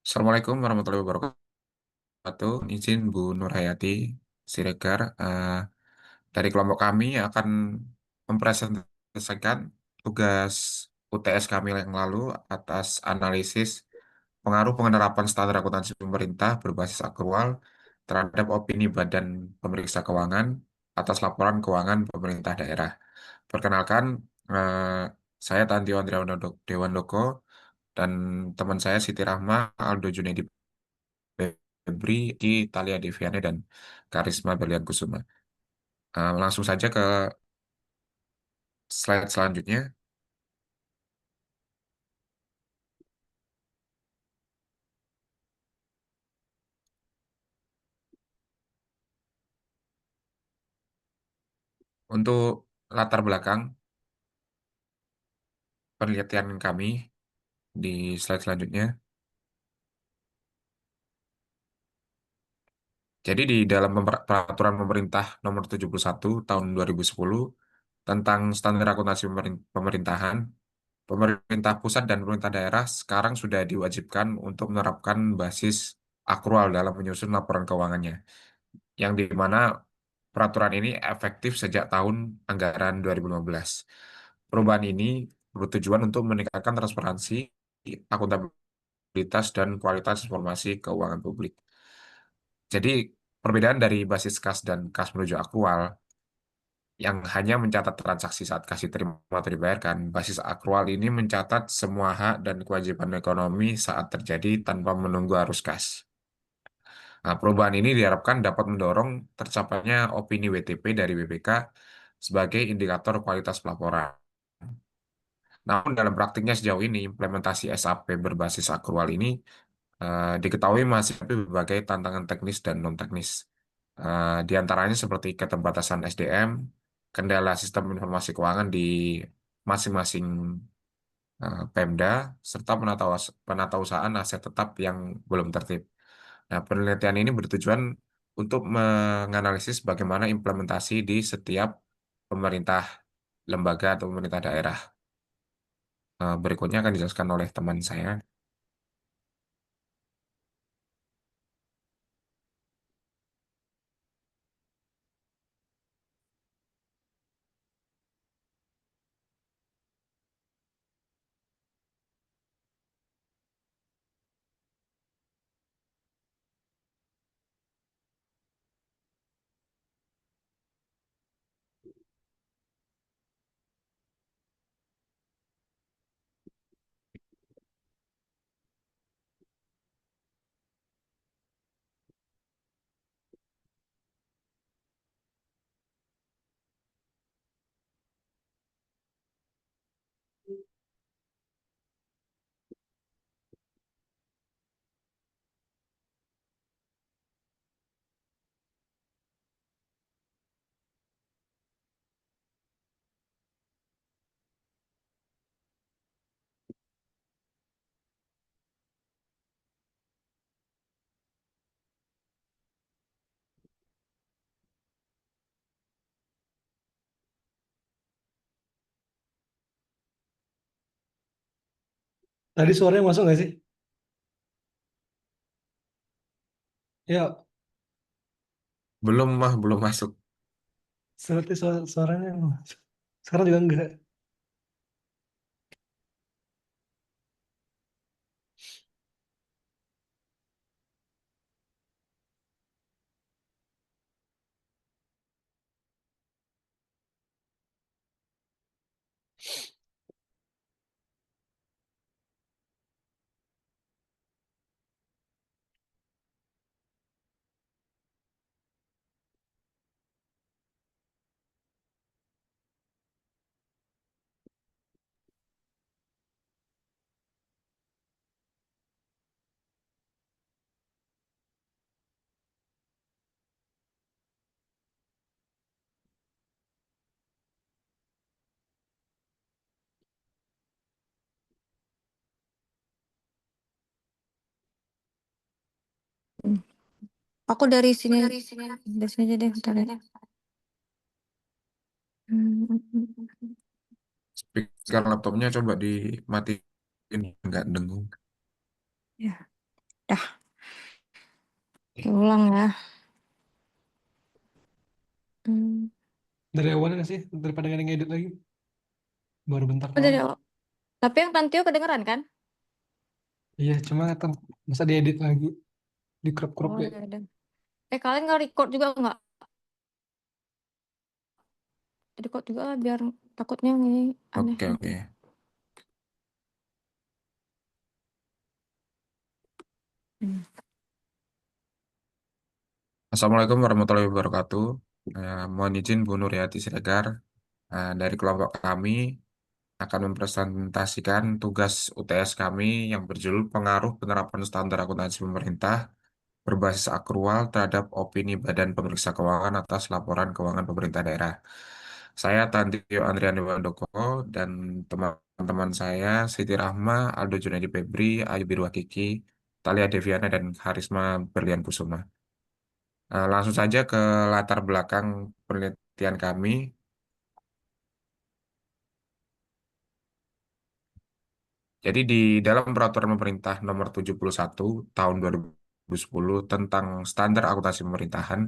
Assalamualaikum warahmatullahi wabarakatuh. Izin Bu Nur Hayati Siregar. Dari kelompok kami akan mempresentasikan tugas UTS kami yang lalu atas analisis pengaruh penerapan standar akuntansi pemerintah berbasis akrual terhadap opini Badan Pemeriksa Keuangan atas laporan keuangan pemerintah daerah. Perkenalkan, saya Tantio Dewandoko dan teman saya Siti Rahma, Aldo Junedi Febri, Talia Deviane, dan Karisma Berlian Kusuma. Langsung saja ke slide selanjutnya. Untuk latar belakang penelitian kami di slide selanjutnya. Jadi di dalam peraturan pemerintah nomor 71 tahun 2010 tentang standar akuntansi pemerintahan, pemerintah pusat dan pemerintah daerah sekarang sudah diwajibkan untuk menerapkan basis akrual dalam menyusun laporan keuangannya, yang di mana peraturan ini efektif sejak tahun anggaran 2015. Perubahan ini bertujuan untuk meningkatkan transparansi, akuntabilitas, dan kualitas informasi keuangan publik. Jadi, perbedaan dari basis kas dan kas menuju akrual yang hanya mencatat transaksi saat kasih terima atau dibayarkan, basis akrual ini mencatat semua hak dan kewajiban ekonomi saat terjadi tanpa menunggu arus kas. Nah, perubahan ini diharapkan dapat mendorong tercapainya opini WTP dari BPK sebagai indikator kualitas pelaporan. Namun dalam praktiknya sejauh ini, implementasi SAP berbasis akrual ini diketahui masih ada berbagai tantangan teknis dan non-teknis. Di antaranya seperti keterbatasan SDM, kendala sistem informasi keuangan di masing-masing Pemda, serta penatausahaan aset tetap yang belum tertib. Nah, penelitian ini bertujuan untuk menganalisis bagaimana implementasi di setiap pemerintah lembaga atau pemerintah daerah. Berikutnya akan dijelaskan oleh teman saya. Tadi suaranya masuk nggak sih? Ya, Belum mah, belum masuk. seperti suaranya masuk. Sekarang juga enggak. Aku dari sini aja deh, bentar ya. Hmm. Speaker laptopnya coba dimatiin, nggak dengung. Ya. Dah, ulang ya. Hmm. Dari awal nggak sih? Daripada nggak ngedit lagi. Baru bentar Oh, dari doang. awal. Tapi yang Tantio kedengeran kan? Iya, cuma kan masa diedit lagi. Di crop-crop Oh, ya. ya udah. Kalian nggak record juga nggak? Record juga lah biar takutnya ini aneh. Oke, oke. Hmm. Assalamualaikum warahmatullahi wabarakatuh. Mohon izin Bu Nuryati Siregar. Dari kelompok kami akan mempresentasikan tugas UTS kami yang berjudul Pengaruh Penerapan Standar Akuntansi Pemerintah berbasis akrual terhadap opini Badan Pemeriksa Keuangan atas laporan keuangan pemerintah daerah. Saya Tantio Andriani Wandoko dan teman-teman saya Siti Rahma, Aldo Junaidi Febri, Ayu Birwa Kiki, Talia Deviana, dan Harisma Berlian Kusuma. Langsung saja ke latar belakang penelitian kami. Jadi di dalam Peraturan Pemerintah Nomor 71 Tahun 2010 tentang Standar Akuntansi Pemerintahan,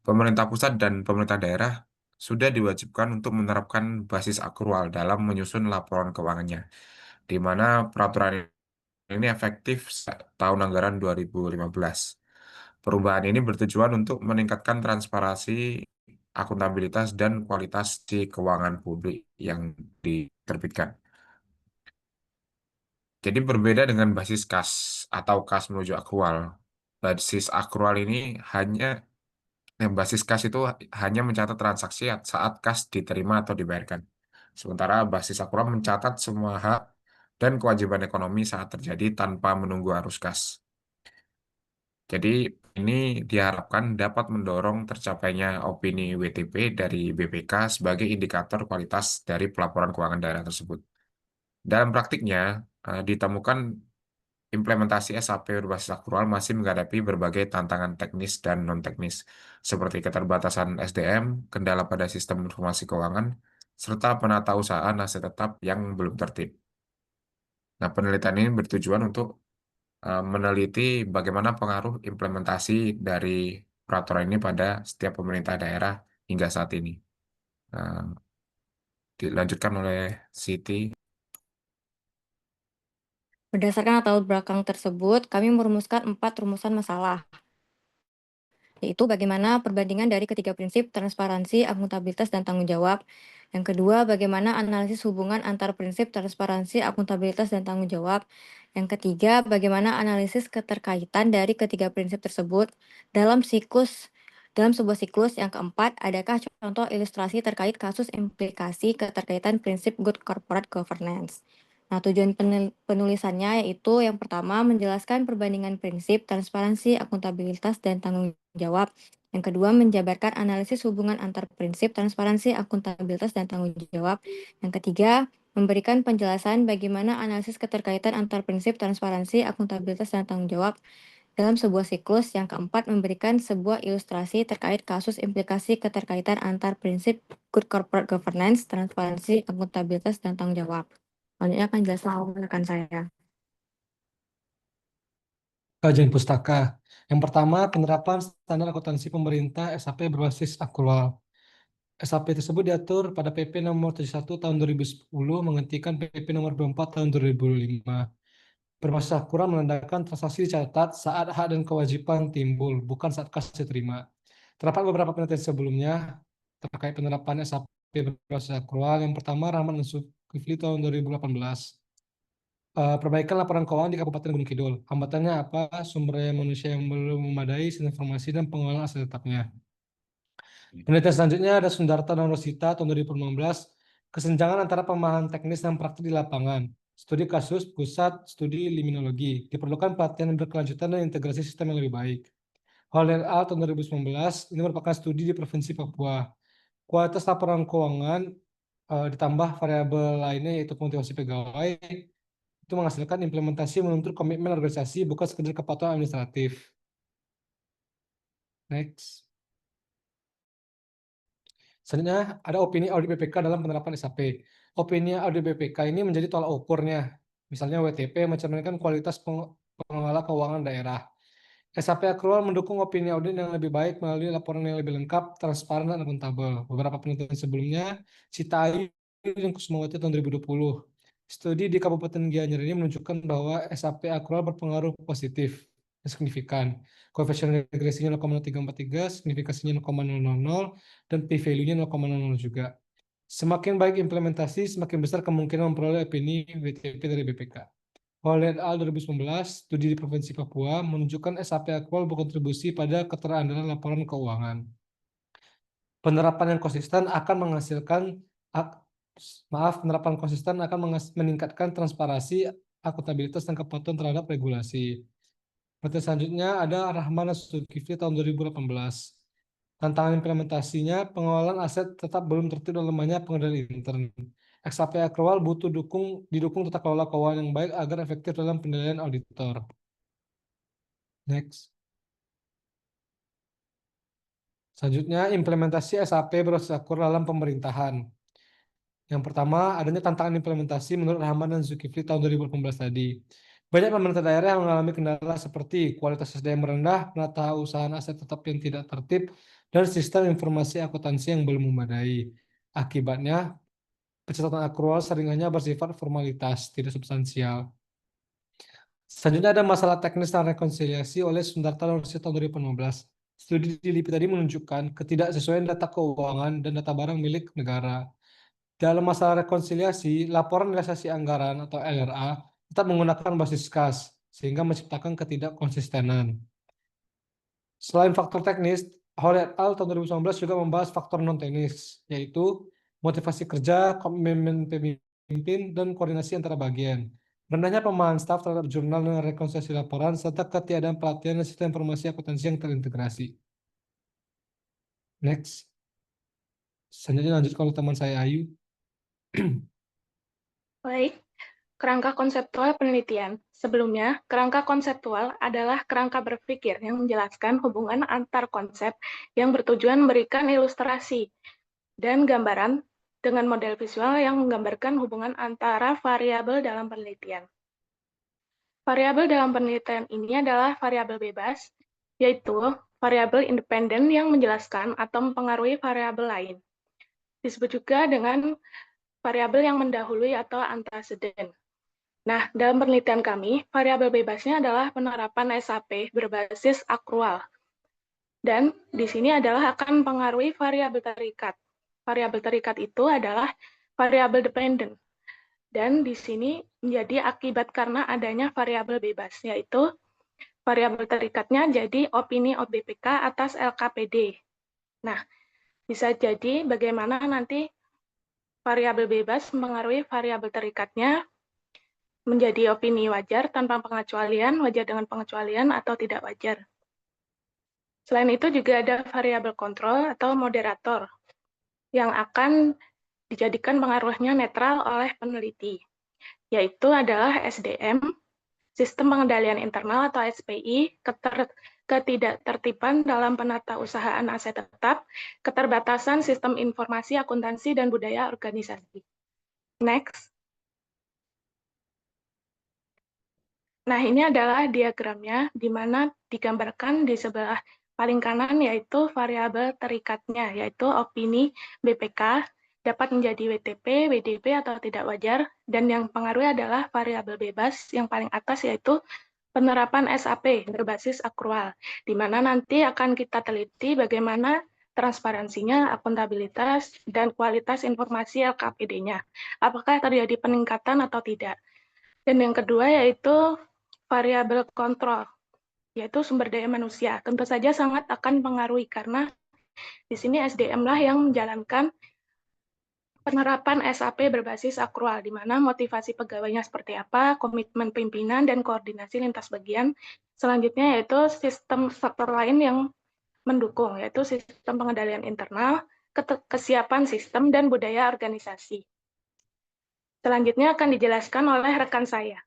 pemerintah pusat dan pemerintah daerah sudah diwajibkan untuk menerapkan basis akrual dalam menyusun laporan keuangannya, di mana peraturan ini efektif tahun anggaran 2015. Perubahan ini bertujuan untuk meningkatkan transparansi, akuntabilitas, dan kualitas di keuangan publik yang diterbitkan. Jadi berbeda dengan basis kas atau kas menuju akrual. Basis akrual ini hanya basis kas itu hanya mencatat transaksi saat kas diterima atau dibayarkan. Sementara basis akrual mencatat semua hak dan kewajiban ekonomi saat terjadi tanpa menunggu arus kas. Jadi ini diharapkan dapat mendorong tercapainya opini WTP dari BPK sebagai indikator kualitas dari pelaporan keuangan daerah tersebut. Dalam praktiknya, ditemukan implementasi SAP berbasis aktual masih menghadapi berbagai tantangan teknis dan non-teknis, seperti keterbatasan SDM, kendala pada sistem informasi keuangan, serta penatausahaan aset tetap yang belum tertib. Nah, penelitian ini bertujuan untuk meneliti bagaimana pengaruh implementasi dari peraturan ini pada setiap pemerintah daerah hingga saat ini. Nah, dilanjutkan oleh Siti. Berdasarkan latar belakang tersebut, kami merumuskan 4 rumusan masalah, yaitu bagaimana perbandingan dari ketiga prinsip transparansi, akuntabilitas, dan tanggung jawab. Yang kedua, bagaimana analisis hubungan antar prinsip transparansi, akuntabilitas, dan tanggung jawab. Yang ketiga, bagaimana analisis keterkaitan dari ketiga prinsip tersebut dalam sebuah siklus. Yang keempat, adakah contoh ilustrasi terkait kasus implikasi keterkaitan prinsip good corporate governance. Nah, tujuan penulisannya yaitu yang pertama, menjelaskan perbandingan prinsip transparansi, akuntabilitas, dan tanggung jawab. Yang kedua, menjabarkan analisis hubungan antar prinsip transparansi, akuntabilitas, dan tanggung jawab. Yang ketiga, memberikan penjelasan bagaimana analisis keterkaitan antar prinsip transparansi, akuntabilitas, dan tanggung jawab dalam sebuah siklus. Yang keempat, memberikan sebuah ilustrasi terkait kasus implikasi keterkaitan antar prinsip good corporate governance, transparansi, akuntabilitas, dan tanggung jawab. Selanjutnya akan jelaskan oleh rekan saya. Kajian pustaka. Yang pertama, penerapan standar akuntansi pemerintah SAP berbasis akrual. SAP tersebut diatur pada PP nomor 71 tahun 2010 menghentikan PP nomor 24 tahun 2005. Berbasis akrual menandakan transaksi dicatat saat hak dan kewajiban timbul, bukan saat kas diterima. Terdapat beberapa penelitian sebelumnya terkait penerapan SAP berbasis akrual. Yang pertama, Rahman dan Zulkifli tahun 2018. Perbaikan laporan keuangan di Kabupaten Gunung Kidul. Hambatannya apa? Sumber daya manusia yang belum memadai, informasi dan pengelolaan aset tetapnya. Penelitian selanjutnya ada Sundarta dan Rosita tahun 2016. Kesenjangan antara pemahaman teknis dan praktik di lapangan. Studi kasus pusat studi liminologi. Diperlukan pelatihan yang berkelanjutan dan integrasi sistem yang lebih baik. Hall et al. Tahun 2019. Ini merupakan studi di Provinsi Papua. Kualitas laporan keuangan ditambah variabel lainnya yaitu motivasi pegawai itu menghasilkan implementasi menuntut komitmen organisasi bukan sekedar kepatuhan administratif. Next. Selanjutnya ada opini audit BPK dalam penerapan SAP. Opini audit BPK ini menjadi tolak ukurnya. Misalnya WTP mencerminkan kualitas pengelola keuangan daerah. SAP Accrual mendukung opini audit yang lebih baik melalui laporan yang lebih lengkap, transparan, dan akuntabel. Beberapa penelitian sebelumnya, Cita Ayu dan Kusumawati tahun 2020. Studi di Kabupaten Gianyar ini menunjukkan bahwa SAP Accrual berpengaruh positif dan signifikan. Koefisien regresinya 0,0343, signifikasinya 0,000, dan p-value-nya 0,00 juga. Semakin baik implementasi, semakin besar kemungkinan memperoleh opini WTP dari BPK. Hall et al. 2019, studi di Provinsi Papua menunjukkan SAP Aqual berkontribusi pada keterandalan laporan keuangan. Penerapan yang konsisten akan menghasilkan penerapan konsisten akan meningkatkan transparansi, akuntabilitas, dan kepatuhan terhadap regulasi. Penelitian selanjutnya ada Rahman Zulkifli tahun 2018. Tantangan implementasinya, pengelolaan aset tetap belum tertib dan lemahnya pengendalian intern. XAP Accrual butuh didukung tata kelola keuangan yang baik agar efektif dalam penilaian auditor. Next. Selanjutnya, implementasi SAP berbasis Accrual dalam pemerintahan. Yang pertama, adanya tantangan implementasi menurut Rahman dan Zulkifli tahun 2018 tadi. Banyak pemerintah daerah yang mengalami kendala seperti kualitas SDM rendah, penata usahaan aset tetap yang tidak tertib, dan sistem informasi akuntansi yang belum memadai. Akibatnya, pencatatan akrual sering hanya bersifat formalitas, tidak substansial. Selanjutnya ada masalah teknis dan rekonsiliasi oleh Sundarta Universitas tahun 2015. Studi di LIPI tadi menunjukkan ketidaksesuaian data keuangan dan data barang milik negara. Dalam masalah rekonsiliasi, laporan realisasi anggaran atau LRA tetap menggunakan basis kas, sehingga menciptakan ketidakkonsistenan. Selain faktor teknis, Hall et al. Tahun 2019 juga membahas faktor non-teknis, yaitu motivasi kerja, komitmen pemimpin, dan koordinasi antara bagian. Rendahnya pemahaman staf terhadap jurnal dan rekonsiliasi laporan, serta ketiadaan pelatihan dan sistem informasi akuntansi yang terintegrasi. Next. Selanjutnya lanjut kalau teman saya Ayu. Baik, kerangka konseptual penelitian. Sebelumnya, kerangka konseptual adalah kerangka berpikir yang menjelaskan hubungan antar konsep yang bertujuan memberikan ilustrasi dan gambaran dengan model visual yang menggambarkan hubungan antara variabel dalam penelitian. Variabel dalam penelitian ini adalah variabel bebas, yaitu variabel independen yang menjelaskan atau mempengaruhi variabel lain. Disebut juga dengan variabel yang mendahului atau antecedent. Nah, dalam penelitian kami, variabel bebasnya adalah penerapan SAP berbasis akrual. Dan di sini adalah akan mempengaruhi variabel terikat. Variabel terikat itu adalah variabel dependent. Dan di sini menjadi akibat karena adanya variabel bebas, yaitu variabel terikatnya jadi opini OBPK atas LKPD. Nah, bisa jadi bagaimana nanti variabel bebas mempengaruhi variabel terikatnya menjadi opini wajar tanpa pengecualian, wajar dengan pengecualian, atau tidak wajar. Selain itu juga ada variabel kontrol atau moderator yang akan dijadikan pengaruhnya netral oleh peneliti, yaitu adalah SDM, Sistem Pengendalian Internal atau SPI, ketidaktertiban dalam penata usahaan aset tetap, keterbatasan sistem informasi akuntansi dan budaya organisasi. Next. Nah, ini adalah diagramnya, di mana digambarkan di sebelah paling kanan yaitu variabel terikatnya, yaitu opini BPK dapat menjadi WTP, WDP, atau tidak wajar, dan yang pengaruh adalah variabel bebas yang paling atas yaitu penerapan SAP berbasis akrual, di mana nanti akan kita teliti bagaimana transparansinya, akuntabilitas, dan kualitas informasi LKPD-nya. Apakah terjadi peningkatan atau tidak. Dan yang kedua yaitu variabel kontrol, yaitu sumber daya manusia. Tentu saja sangat akan mempengaruhi karena di sini SDM lah yang menjalankan penerapan SAP berbasis akrual, di mana motivasi pegawainya seperti apa, komitmen pimpinan, dan koordinasi lintas bagian. Selanjutnya yaitu sistem faktor lain yang mendukung, yaitu sistem pengendalian internal, kesiapan sistem, dan budaya organisasi. Selanjutnya akan dijelaskan oleh rekan saya.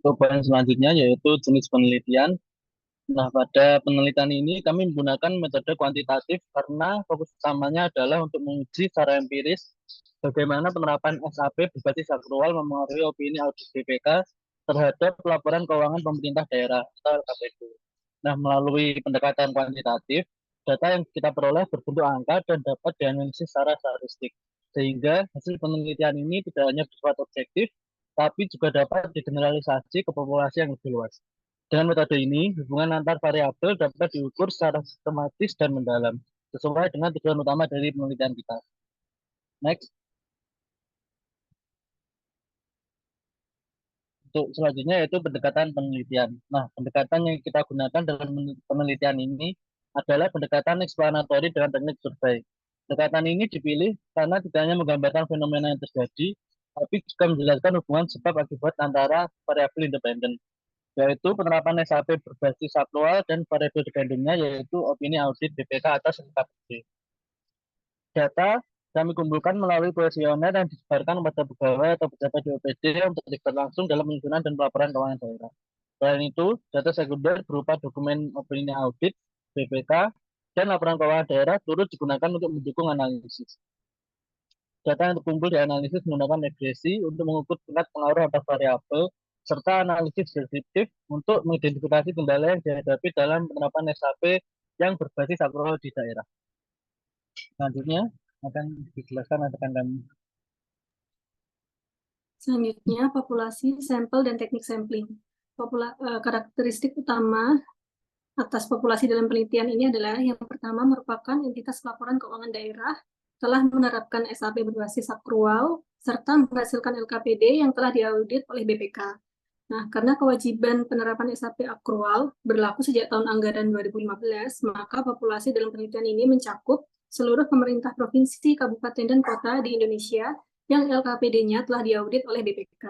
Untuk poin selanjutnya yaitu jenis penelitian. Nah, pada penelitian ini kami menggunakan metode kuantitatif karena fokus utamanya adalah untuk menguji secara empiris bagaimana penerapan SAP berbasis akrual mempengaruhi opini audit BPK terhadap laporan keuangan pemerintah daerah atau LKPD. Nah, melalui pendekatan kuantitatif, data yang kita peroleh berbentuk angka dan dapat dianalisis secara statistik. Sehingga hasil penelitian ini tidak hanya bersifat objektif, tapi juga dapat digeneralisasi ke populasi yang lebih luas. Dengan metode ini, hubungan antar variabel dapat diukur secara sistematis dan mendalam, sesuai dengan tujuan utama dari penelitian kita. Next. Untuk selanjutnya yaitu pendekatan penelitian. Nah, pendekatan yang kita gunakan dalam penelitian ini adalah pendekatan explanatory dengan teknik survei. Pendekatan ini dipilih karena tidak hanya menggambarkan fenomena yang terjadi, tapi juga menjelaskan hubungan sebab akibat antara variabel independen, yaitu penerapan SAP berbasis aktual dan variabel dependennya yaitu opini audit BPK atas LKPD. Data kami kumpulkan melalui kuesioner yang disebarkan kepada pegawai atau pejabat di OPD untuk terlibat langsung dalam penyusunan dan pelaporan keuangan daerah. Selain itu, data sekunder berupa dokumen opini audit, BPK, dan laporan keuangan daerah turut digunakan untuk mendukung analisis. Data yang terkumpul dianalisis menggunakan regresi untuk mengukur tingkat pengaruh antar variabel serta analisis deskriptif untuk mengidentifikasi kendala yang dihadapi dalam penerapan SAP yang berbasis akrual di daerah. Selanjutnya akan dijelaskan rekan kami. Selanjutnya, populasi, sampel, dan teknik sampling. Karakteristik utama atas populasi dalam penelitian ini adalah yang pertama merupakan entitas laporan keuangan daerah telah menerapkan SAP berbasis akrual serta menghasilkan LKPD yang telah diaudit oleh BPK. Nah, karena kewajiban penerapan SAP akrual berlaku sejak tahun anggaran 2015, maka populasi dalam penelitian ini mencakup seluruh pemerintah provinsi, kabupaten, dan kota di Indonesia yang LKPD-nya telah diaudit oleh BPK.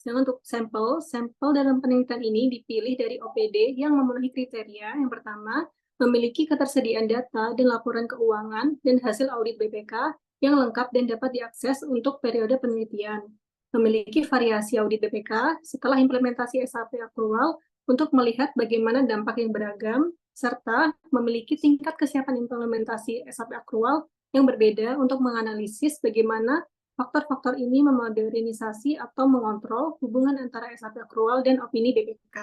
Sedangkan untuk sampel dalam penelitian ini dipilih dari OPD yang memenuhi kriteria. Yang pertama, memiliki ketersediaan data dan laporan keuangan dan hasil audit BPK yang lengkap dan dapat diakses untuk periode penelitian. Memiliki variasi audit BPK setelah implementasi SAP akrual untuk melihat bagaimana dampak yang beragam, serta memiliki tingkat kesiapan implementasi SAP akrual yang berbeda untuk menganalisis bagaimana faktor-faktor ini memodernisasi atau mengontrol hubungan antara SAP akrual dan opini BPK.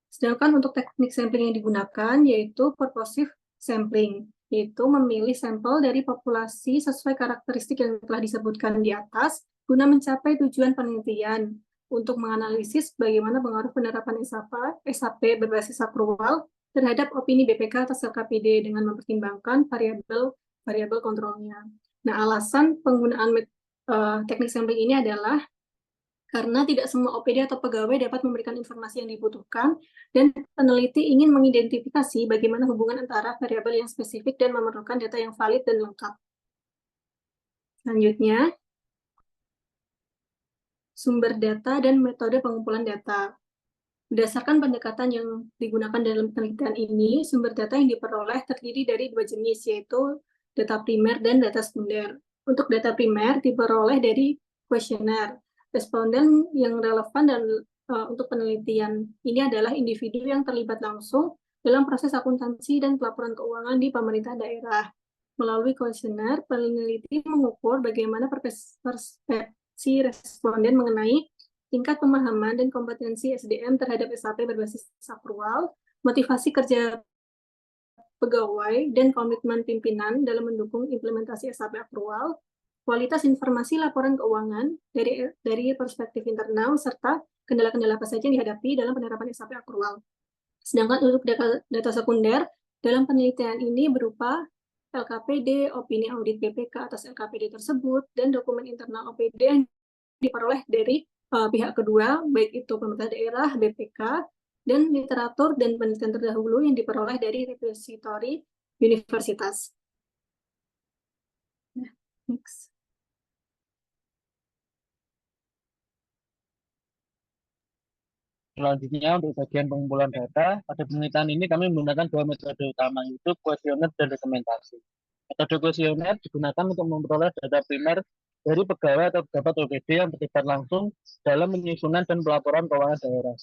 Sedangkan untuk teknik sampling yang digunakan yaitu purposive sampling, yaitu memilih sampel dari populasi sesuai karakteristik yang telah disebutkan di atas guna mencapai tujuan penelitian untuk menganalisis bagaimana pengaruh penerapan SAP berbasis akrual terhadap opini BPK atas LKPD dengan mempertimbangkan variabel kontrolnya. Nah, alasan penggunaan teknik sampling ini adalah karena tidak semua OPD atau pegawai dapat memberikan informasi yang dibutuhkan, dan peneliti ingin mengidentifikasi bagaimana hubungan antara variabel yang spesifik dan memerlukan data yang valid dan lengkap. Selanjutnya, sumber data dan metode pengumpulan data. Berdasarkan pendekatan yang digunakan dalam penelitian ini, sumber data yang diperoleh terdiri dari dua jenis, yaitu data primer dan data sekunder. Untuk data primer diperoleh dari kuesioner. Responden yang relevan dan untuk penelitian ini adalah individu yang terlibat langsung dalam proses akuntansi dan pelaporan keuangan di pemerintah daerah. Melalui kuesioner, peneliti mengukur bagaimana persepsi responden mengenai tingkat pemahaman dan kompetensi SDM terhadap SAP berbasis akrual, motivasi kerja pegawai, dan komitmen pimpinan dalam mendukung implementasi SAP akrual, kualitas informasi laporan keuangan dari perspektif internal, serta kendala-kendala apa saja yang dihadapi dalam penerapan SAP akrual. Sedangkan untuk data sekunder, dalam penelitian ini berupa LKPD, opini audit BPK atas LKPD tersebut, dan dokumen internal OPD yang diperoleh dari pihak kedua, baik itu pemerintah daerah, BPK, dan literatur dan penelitian terdahulu yang diperoleh dari repositori universitas. Nah, next. Selanjutnya untuk bagian pengumpulan data, pada penelitian ini kami menggunakan dua metode utama, yaitu kuesioner dan dokumentasi. Metode kuesioner digunakan untuk memperoleh data primer dari pegawai atau pejabat OPD yang terlibat langsung dalam penyusunan dan pelaporan keuangan daerah.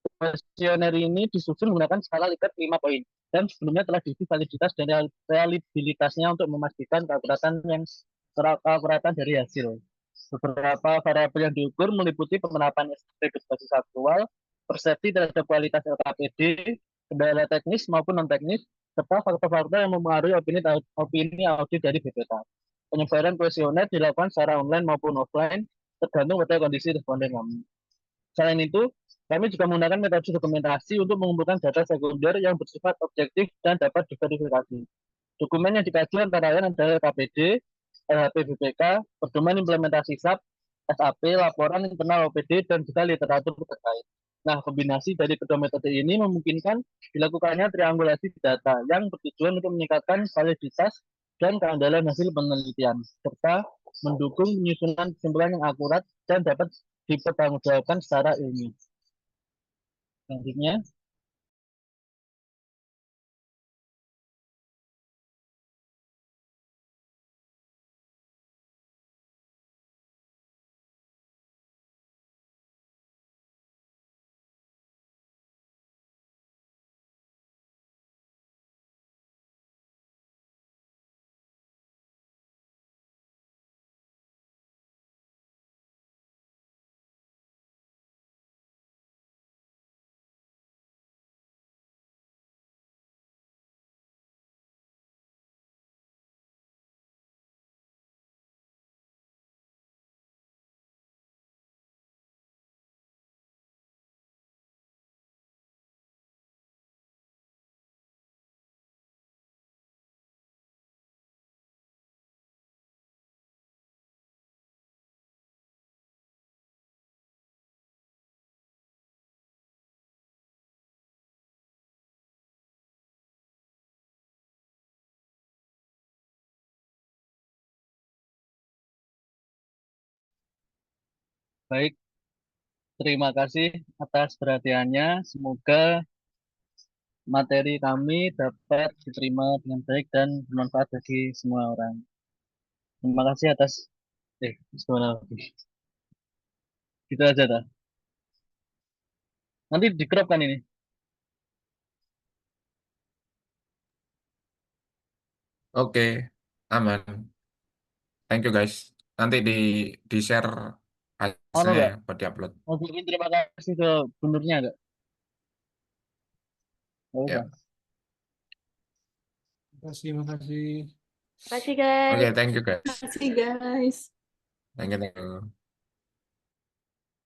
Kuesioner ini disusun menggunakan skala Likert 5 poin dan sebelumnya telah diuji validitas dan reliabilitasnya untuk memastikan keakuratan dari hasil. Beberapa variabel yang diukur meliputi penerapan SKP berbasis aktual, persepsi terhadap kualitas LKPD, kendala teknis maupun non-teknis, serta faktor-faktor yang mempengaruhi opini audit dari BPK. Penyebaran kuesioner dilakukan secara online maupun offline, tergantung pada kondisi responden kami. Selain itu, kami juga menggunakan metode dokumentasi untuk mengumpulkan data sekunder yang bersifat objektif dan dapat diverifikasi. Dokumen yang dikaji antara lain adalah KPD, LHP BPK, pedoman implementasi SAP, SAP, laporan internal OPD, dan juga literatur terkait. Nah, kombinasi dari kedua metode ini memungkinkan dilakukannya triangulasi data yang bertujuan untuk meningkatkan validitas dan keandalan hasil penelitian, serta mendukung penyusunan kesimpulan yang akurat dan dapat dipertanggungjawabkan secara ilmiah. Selanjutnya, baik, terima kasih atas perhatiannya. Semoga materi kami dapat diterima dengan baik dan bermanfaat bagi semua orang. Terima kasih atas gimana lagi? Gitu aja dah. Nanti di crop kan ini. Oke, aman. Thank you guys. Nanti di share Mau hasilnya nggak? ya buat diupload. Mau bikin terima kasih ke gubernurnya nggak? Nggak usah. Ya. Makasih, makasih. Terima kasih guys. Oke, thank you guys. Terima kasih guys. Thank you.